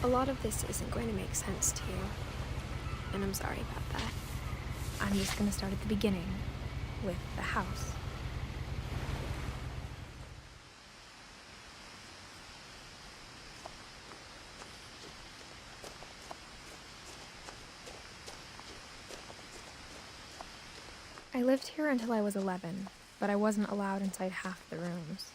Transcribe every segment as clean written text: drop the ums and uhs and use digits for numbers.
A lot of this isn't going to make sense to you, and I'm sorry about that. I'm just going to start at the beginning, with the house. I lived here until I was 11, but I wasn't allowed inside half the rooms.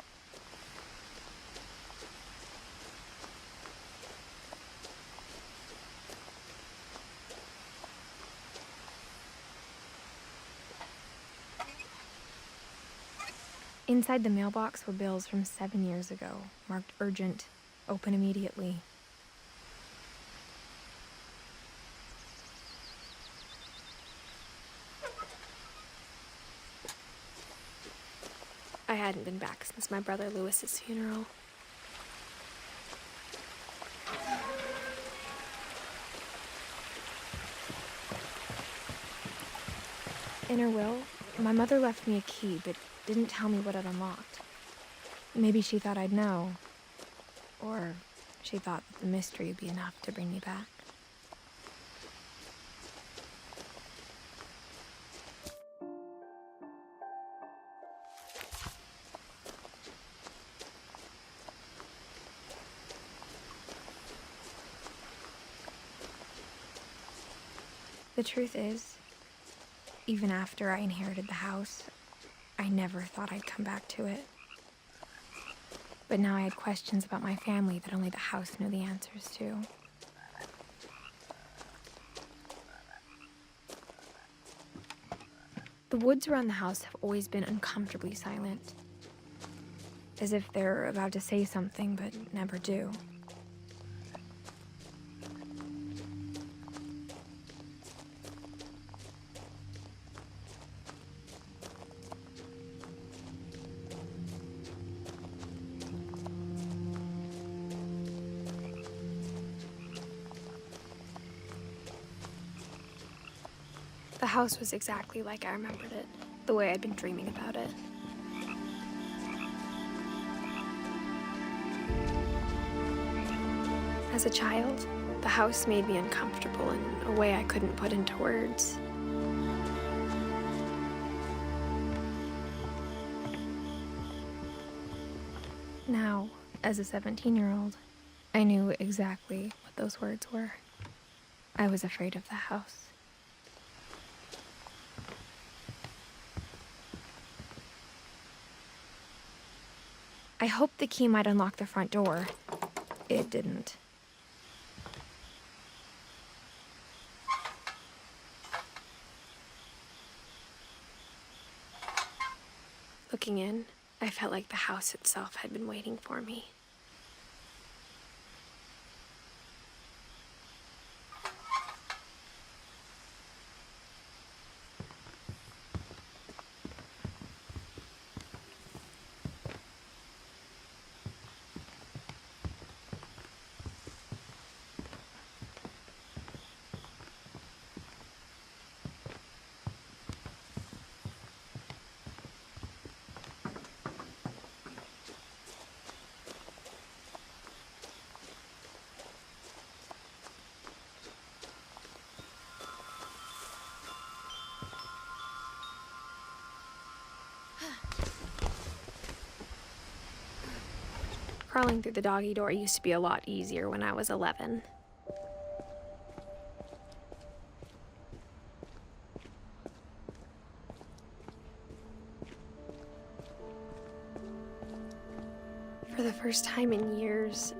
Inside the mailbox were bills from 7 years ago, marked urgent, open immediately. I hadn't been back since my brother Lewis's funeral. In her will, my mother left me a key, but didn't tell me what it unlocked. Maybe she thought I'd know. Or she thought that the mystery would be enough to bring me back. The truth is, even after I inherited the house, I never thought I'd come back to it. But now I had questions about my family that only the house knew the answers to. The woods around the house have always been uncomfortably silent, as if they're about to say something but never do. The house was exactly like I remembered it, the way I'd been dreaming about it. As a child, the house made me uncomfortable in a way I couldn't put into words. Now, as a 17-year-old, I knew exactly what those words were. I was afraid of the house. I hoped the key might unlock the front door. It didn't. Looking in, I felt like the house itself had been waiting for me. Crawling through the doggy door used to be a lot easier when I was 11. For the first time in years,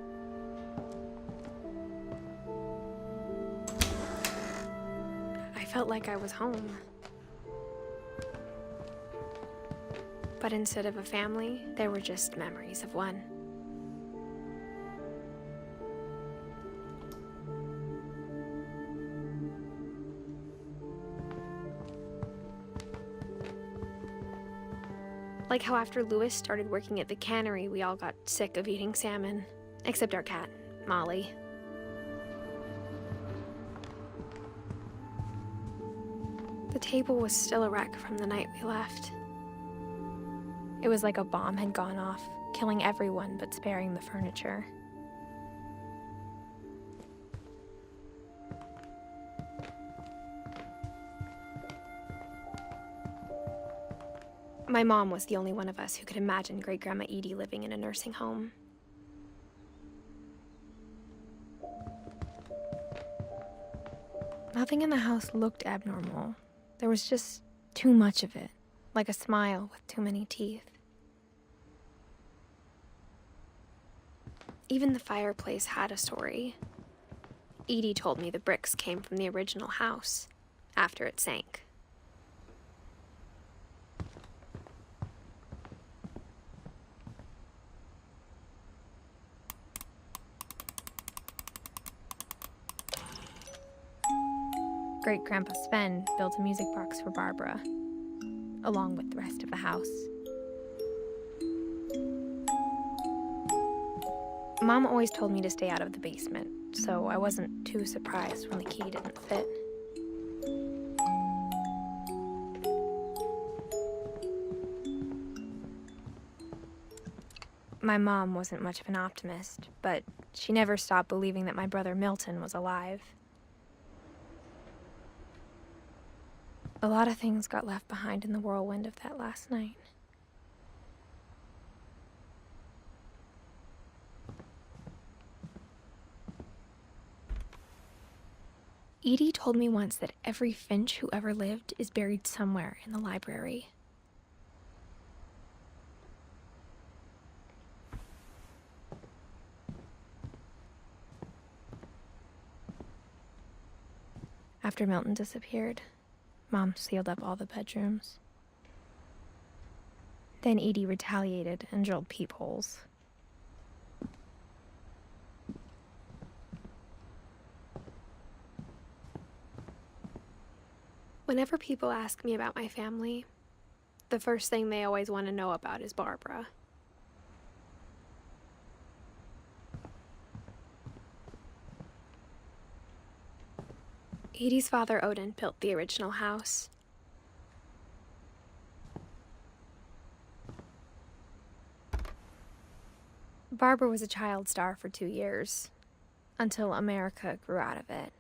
I felt like I was home. But instead of a family, there were just memories of one. Like how after Lewis started working at the cannery, we all got sick of eating salmon. Except our cat, Molly. The table was still a wreck from the night we left. It was like a bomb had gone off, killing everyone but sparing the furniture. My mom was the only one of us who could imagine Great-Grandma Edie living in a nursing home. Nothing in the house looked abnormal. There was just too much of it, like a smile with too many teeth. Even the fireplace had a story. Edie told me the bricks came from the original house, after it sank. Great-Grandpa Sven built a music box for Barbara, along with the rest of the house. Mom always told me to stay out of the basement, so I wasn't too surprised when the key didn't fit. My mom wasn't much of an optimist, but she never stopped believing that my brother Milton was alive. A lot of things got left behind in the whirlwind of that last night. Edie told me once that every Finch who ever lived is buried somewhere in the library. After Milton disappeared, Mom sealed up all the bedrooms. Then Edie retaliated and drilled peepholes. Whenever people ask me about my family, the first thing they always want to know about is Barbara. Edie's father, Odin, built the original house. Barbara was a child star for 2 years, until America grew out of it.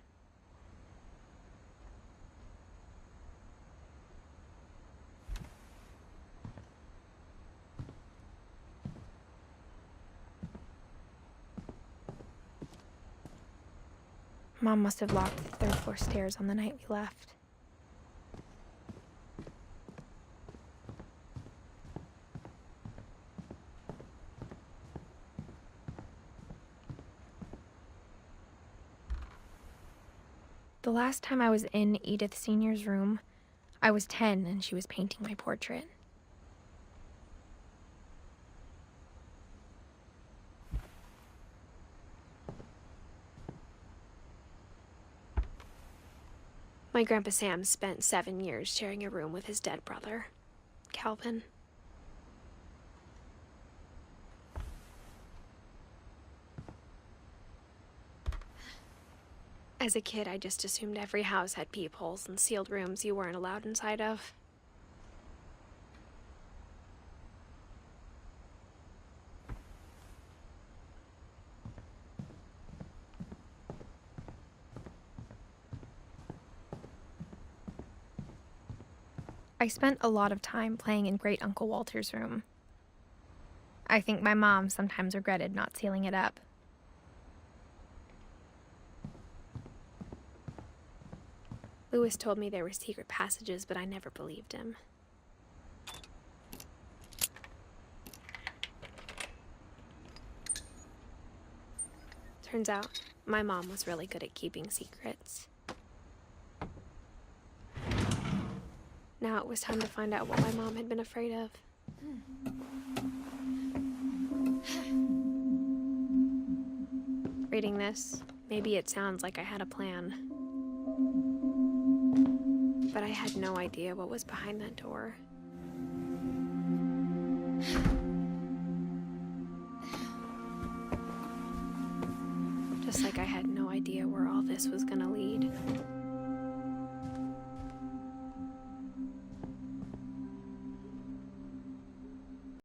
Mom must have locked the third floor stairs on the night we left. The last time I was in Edith Sr.'s room, I was 10 and she was painting my portrait. My Grandpa Sam spent 7 years sharing a room with his dead brother, Calvin. As a kid, I just assumed every house had peepholes and sealed rooms you weren't allowed inside of. I spent a lot of time playing in Great Uncle Walter's room. I think my mom sometimes regretted not sealing it up. Lewis told me there were secret passages, but I never believed him. Turns out, my mom was really good at keeping secrets. Now it was time to find out what my mom had been afraid of. Reading this, maybe it sounds like I had a plan. But I had no idea what was behind that door. Just like I had no idea where all this was gonna lead.